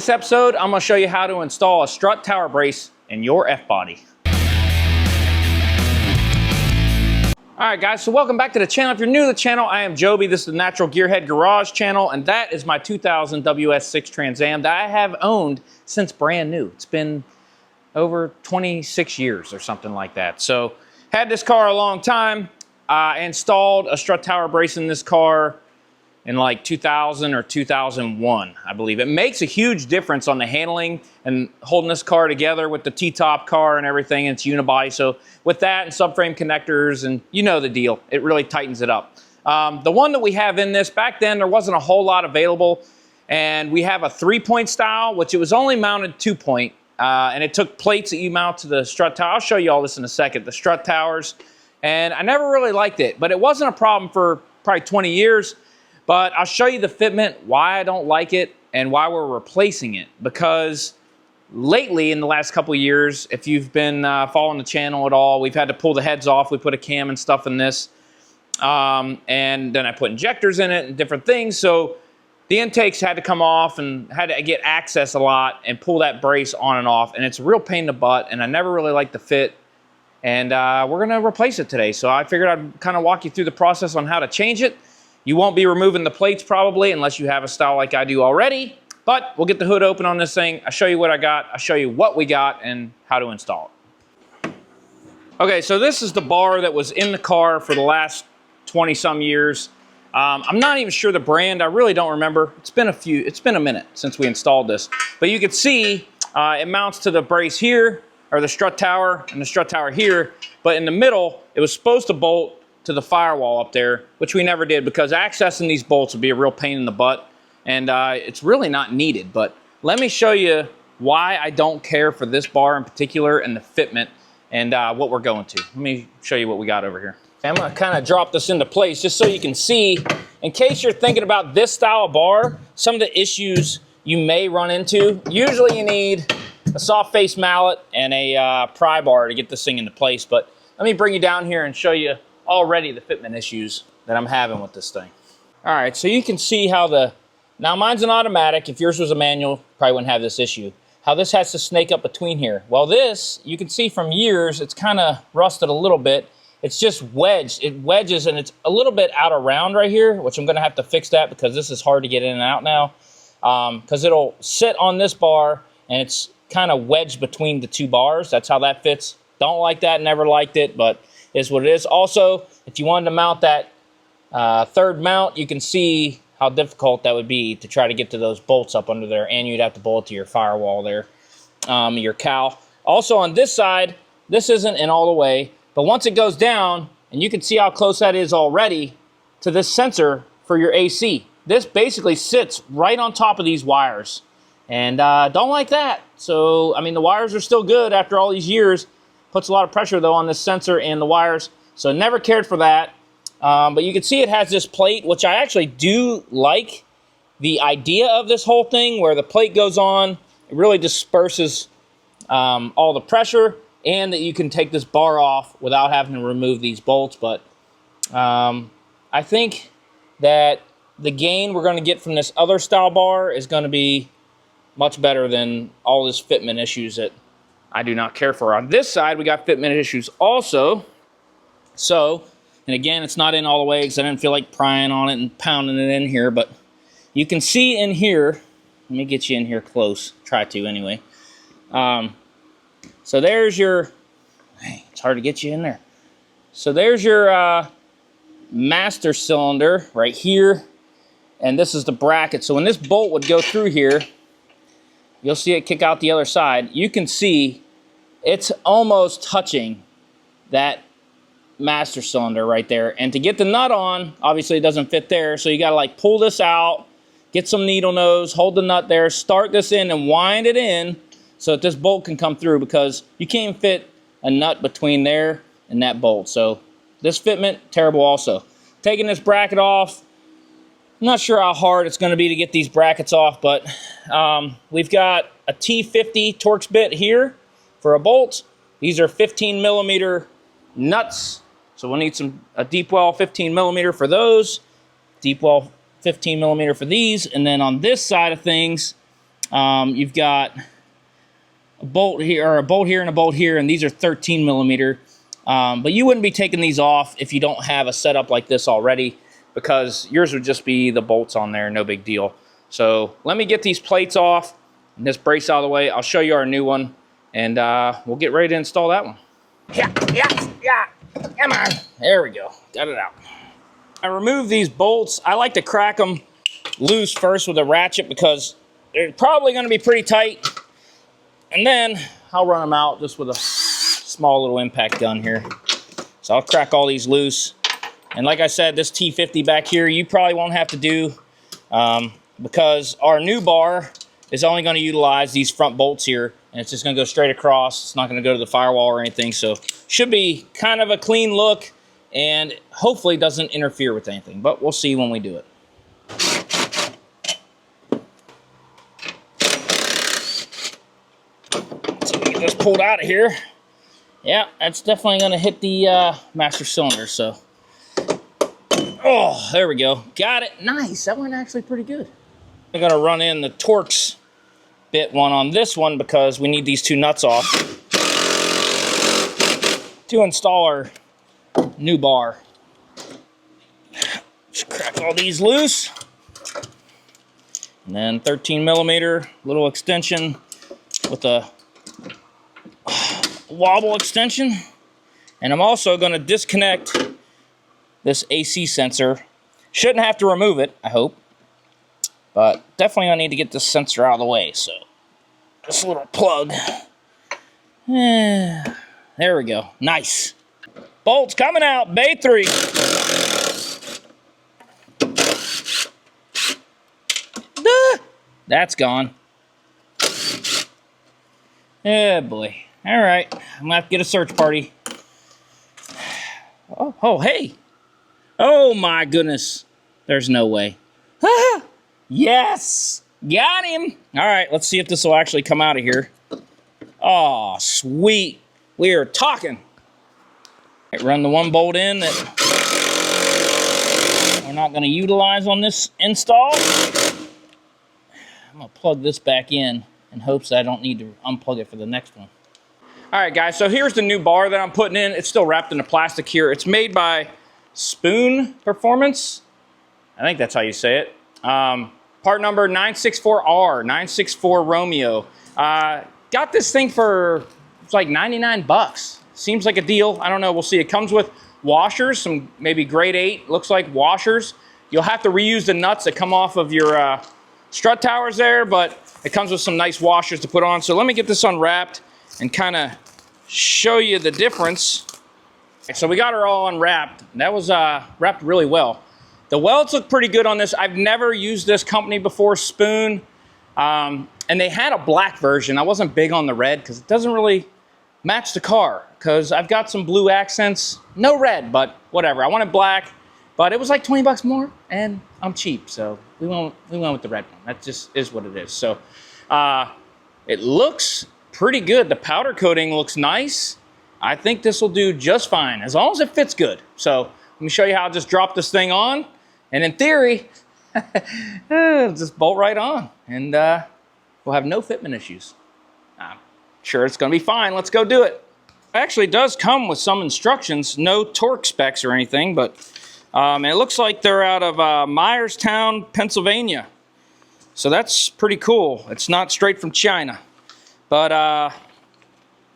this episode, I'm going to show you how to install a strut tower brace in your F-body. Alright guys, so welcome back to the channel. If you're new to the channel, I am Joby. This is the Natural Gearhead Garage channel, and that is my 2000 WS6 Trans Am that I have owned since brand new. It's been over 26 years or something like that. So, had this car a long time. I installed a strut tower brace in this car in like 2000 or 2001, I believe. It makes a huge difference on the handling and holding this car together with the T-top car and everything. It's unibody, so with that and subframe connectors, and you know the deal, it really tightens it up. The one that we have in this, back then there wasn't a whole lot available, and we have a 3-point style, which it was only mounted 2-point, and it took plates that you mount to the strut tower. I'll show you all this in a second, the strut towers, and I never really liked it, but it wasn't a problem for probably 20 years. But I'll show you the fitment, why I don't like it, and why we're replacing it. Because lately, in the last couple of years, if you've been following the channel at all, we've had to pull the heads off. We put a cam and stuff in this. And then I put injectors in it and different things. So the intakes had to come off and had to get access a lot and pull that brace on and off. And it's a real pain in the butt, and I never really liked the fit. And we're going to replace it today. So I figured I'd kind of walk you through the process on how to change it. You won't be removing the plates probably unless you have a style like I do already, but we'll get the hood open on this thing. I'll show you what I got, I'll show you what we got and how to install it. Okay, so this is the bar that was in the car for the last 20 some years. I'm not even sure the brand, I really don't remember. It's been a minute since we installed this, but you can see it mounts to the brace here, or the strut tower and the strut tower here, but in the middle, it was supposed to bolt to the firewall up there, which we never did because accessing these bolts would be a real pain in the butt, and it's really not needed. But let me show you why I don't care for this bar in particular and the fitment and what we're going to. Let me show you what we got over here. I'm going to kind of drop this into place just so you can see, in case you're thinking about this style of bar, some of the issues you may run into. Usually you need a soft face mallet and a pry bar to get this thing into place, but let me bring you down here and show you already the fitment issues that I'm having with this thing. All right, so you can see how now mine's an automatic. If yours was a manual, probably wouldn't have this issue. How this has to snake up between here. Well, this, you can see from years, it's kind of rusted a little bit. It's just wedged. It wedges and it's a little bit out of round right here, which I'm gonna have to fix that because this is hard to get in and out now. Because it'll sit on this bar and it's kind of wedged between the two bars. That's how that fits. Don't like that, never liked it, but is what it is. Also, if you wanted to mount that third mount, you can see how difficult that would be to try to get to those bolts up under there, and you'd have to bolt to your firewall there, your cowl. Also on this side, this isn't in all the way, but once it goes down, and you can see how close that is already to this sensor for your AC. This basically sits right on top of these wires, and don't like that. So, I mean, the wires are still good after all these years. Puts a lot of pressure though on this sensor and the wires, so never cared for that. But you can see it has this plate, which I actually do like the idea of this whole thing, where the plate goes on, it really disperses all the pressure, and that you can take this bar off without having to remove these bolts. But I think that the gain we're going to get from this other style bar is going to be much better than all this fitment issues that I do not care for. On this side, we got fitment issues also. So, and again, it's not in all the way because I didn't feel like prying on it and pounding it in here, but you can see in here, let me get you in here close, try to anyway. So there's your, it's hard to get you in there. So there's your master cylinder right here, and this is the bracket. So when this bolt would go through here, you'll see it kick out the other side. You can see it's almost touching that master cylinder right there. And to get the nut on, obviously it doesn't fit there, so you gotta like pull this out, get some needle nose, hold the nut there, start this in and wind it in so that this bolt can come through, because you can't fit a nut between there and that bolt. So this fitment, terrible also. Taking this bracket off, I'm not sure how hard it's going to be to get these brackets off, but we've got a T50 Torx bit here for a bolt. These are 15 millimeter nuts, so we'll need a deep well 15 millimeter for those, deep well 15 millimeter for these, and then on this side of things, You've got a bolt here, or a bolt here and a bolt here, and these are 13 millimeter. But you wouldn't be taking these off if you don't have a setup like this already, because yours would just be the bolts on there, no big deal. So let me get these plates off and this brace out of the way. I'll show you our new one, and we'll get ready to install that one. Yeah, come on. There we go, got it out. I removed these bolts. I like to crack them loose first with a ratchet because they're probably gonna be pretty tight. And then I'll run them out just with a small little impact gun here. So I'll crack all these loose. And like I said, this T50 back here, you probably won't have to do because our new bar is only going to utilize these front bolts here, and it's just going to go straight across. It's not going to go to the firewall or anything. So should be kind of a clean look and hopefully doesn't interfere with anything, but we'll see when we do it. So we get this pulled out of here. Yeah, that's definitely going to hit the master cylinder, so. Oh, there we go. Got it. Nice. That went actually pretty good. I'm going to run in the Torx bit one on this one because we need these two nuts off to install our new bar. Just crack all these loose. And then 13 millimeter little extension with a wobble extension. And I'm also going to disconnect this AC sensor. Shouldn't have to remove it, I hope. But definitely gonna need to get this sensor out of the way, so this little plug. There we go. Nice. Bolts coming out, bay 3. That's gone. Yeah, boy. All right, I'm gonna have to get a search party. Oh, hey. Oh my goodness. There's no way. Yes! Got him! Alright, let's see if this will actually come out of here. Oh, sweet. We are talking. Right, run the one bolt in that we're not going to utilize on this install. I'm going to plug this back in hopes that I don't need to unplug it for the next one. Alright guys, so here's the new bar that I'm putting in. It's still wrapped in the plastic here. It's made by Spoon Performance. I think that's how you say it. Part number 964R, 964 Romeo. Got this thing for, it's like 99 bucks. Seems like a deal. I don't know, we'll see. It comes with washers, some maybe grade 8, looks like washers. You'll have to reuse the nuts that come off of your strut towers there, but it comes with some nice washers to put on. So let me get this unwrapped and kind of show you the difference. So we got her all unwrapped. That was wrapped really well. The welds look pretty good on this. I've never used this company before, Spoon. And they had a black version. I wasn't big on the red because it doesn't really match the car. Because I've got some blue accents. No red, but whatever. I wanted black, but it was like 20 bucks more, and I'm cheap. So we went with the red one. That just is what it is. So it looks pretty good. The powder coating looks nice. I think this will do just fine, as long as it fits good. So let me show you how I just drop this thing on. And in theory, just bolt right on, and we'll have no fitment issues. I'm sure it's going to be fine. Let's go do it. It actually does come with some instructions, no torque specs or anything, but it looks like they're out of Myerstown, Pennsylvania. So that's pretty cool. It's not straight from China. But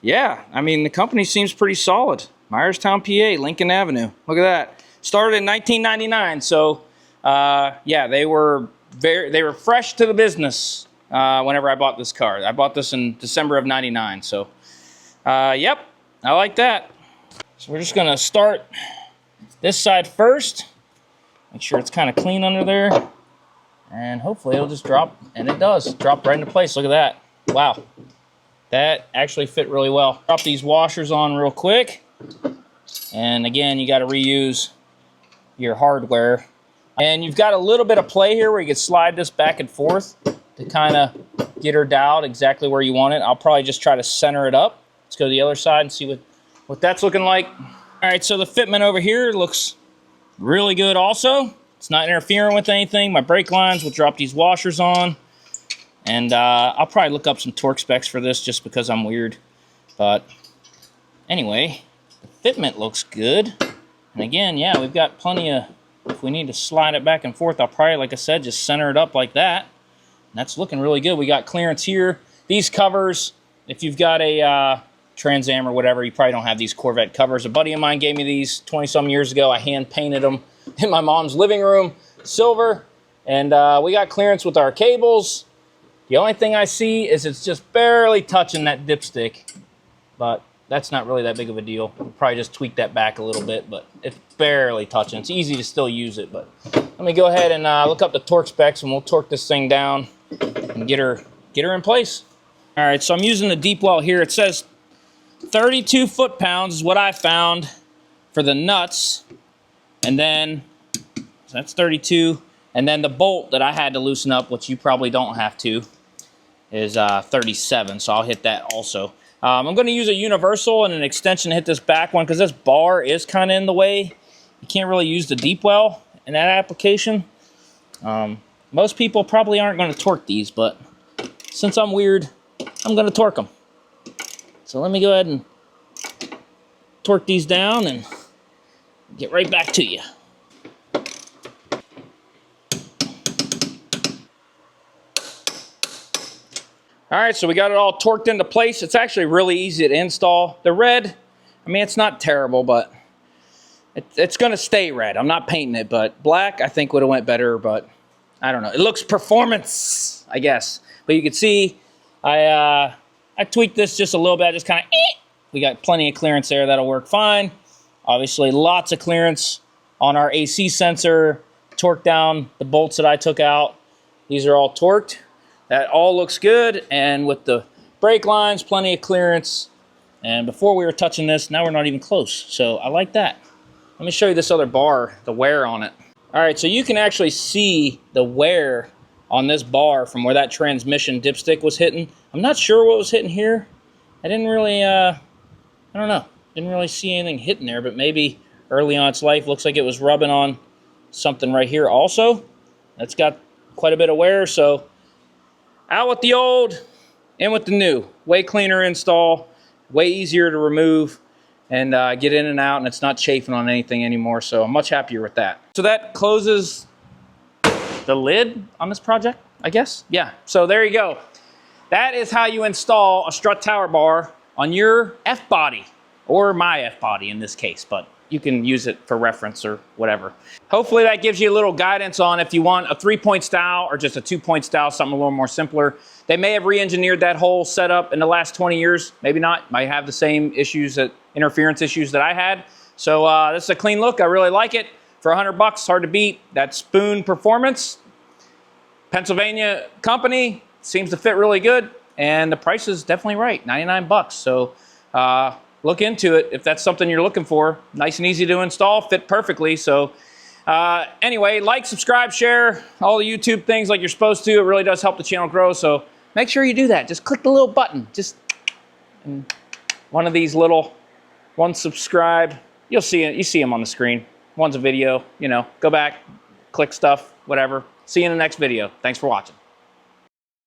yeah, I mean, the company seems pretty solid. Myerstown, PA, Lincoln Avenue. Look at that. Started in 1999, so yeah, they were fresh to the business whenever I bought this car. I bought this in December of '99, so yep, I like that. So we're just gonna start this side first. Make sure it's kind of clean under there, and hopefully it'll just drop, and it does drop right into place. Look at that. Wow, that actually fit really well. Drop these washers on real quick, and again, you got to reuse your hardware, and you've got a little bit of play here where you can slide this back and forth to kind of get her dialed exactly where you want it. I'll probably just try to center it up. Let's go to the other side and see what that's looking like. All right, so the fitment over here looks really good also. It's not interfering with anything. My brake lines, will drop these washers on. And I'll probably look up some torque specs for this just because I'm weird. But anyway, the fitment looks good. And again, yeah, we've got plenty of, if we need to slide it back and forth, I'll probably, like I said, just center it up like that. And that's looking really good. We got clearance here. These covers, if you've got a Trans Am or whatever, you probably don't have these Corvette covers. A buddy of mine gave me these 20-some years ago. I hand painted them in my mom's living room, silver. And we got clearance with our cables. The only thing I see is it's just barely touching that dipstick, but that's not really that big of a deal. We'll probably just tweak that back a little bit, but it's barely touching. It's easy to still use it, but let me go ahead and look up the torque specs, and we'll torque this thing down and get her in place. All right, so I'm using the deep well here. It says 32 foot-pounds is what I found for the nuts, and then so that's 32. And then the bolt that I had to loosen up, which you probably don't have to, is 37, so I'll hit that also. I'm going to use a universal and an extension to hit this back one because this bar is kind of in the way. You can't really use the deep well in that application. Most people probably aren't going to torque these, but since I'm weird, I'm going to torque them. So let me go ahead and torque these down and get right back to you. All right, so we got it all torqued into place. It's actually really easy to install. The red, I mean, it's not terrible, but it's going to stay red. I'm not painting it, but black I think would have went better, but I don't know. It looks performance, I guess. But you can see I tweaked this just a little bit. I just kind of, we got plenty of clearance there. That'll work fine. Obviously, lots of clearance on our AC sensor. Torqued down the bolts that I took out. These are all torqued. That all looks good, and with the brake lines, plenty of clearance. And before we were touching this, now we're not even close. So I like that. Let me show you this other bar, the wear on it. All right, so you can actually see the wear on this bar from where that transmission dipstick was hitting. I'm not sure what was hitting here. I didn't really, I don't know. Didn't really see anything hitting there, but maybe early on its life, looks like it was rubbing on something right here also. That's got quite a bit of wear, so out with the old, in with the new. Way cleaner install, way easier to remove, and get in and out, and it's not chafing on anything anymore, so I'm much happier with that. So that closes the lid on this project, I guess? Yeah, so there you go. That is how you install a strut tower bar on your F-body, or my F-body in this case, but you can use it for reference or whatever. Hopefully that gives you a little guidance on if you want a 3-point style or just a 2-point style, something a little more simpler. They may have re-engineered that whole setup in the last 20 years. Maybe not. Might have the same issues, interference issues that I had. So this is a clean look. I really like it. For $100, hard to beat. That spoon performance. Pennsylvania company, seems to fit really good. And the price is definitely right, 99 bucks. So look into it if that's something you're looking for. Nice and easy to install, fit perfectly. So anyway, like, subscribe, share, all the YouTube things like you're supposed to. It really does help the channel grow. So make sure you do that. Just click the little button. Just one of these little, one subscribe. You'll see it. You see them on the screen. One's a video, you know, go back, click stuff, whatever. See you in the next video. Thanks for watching.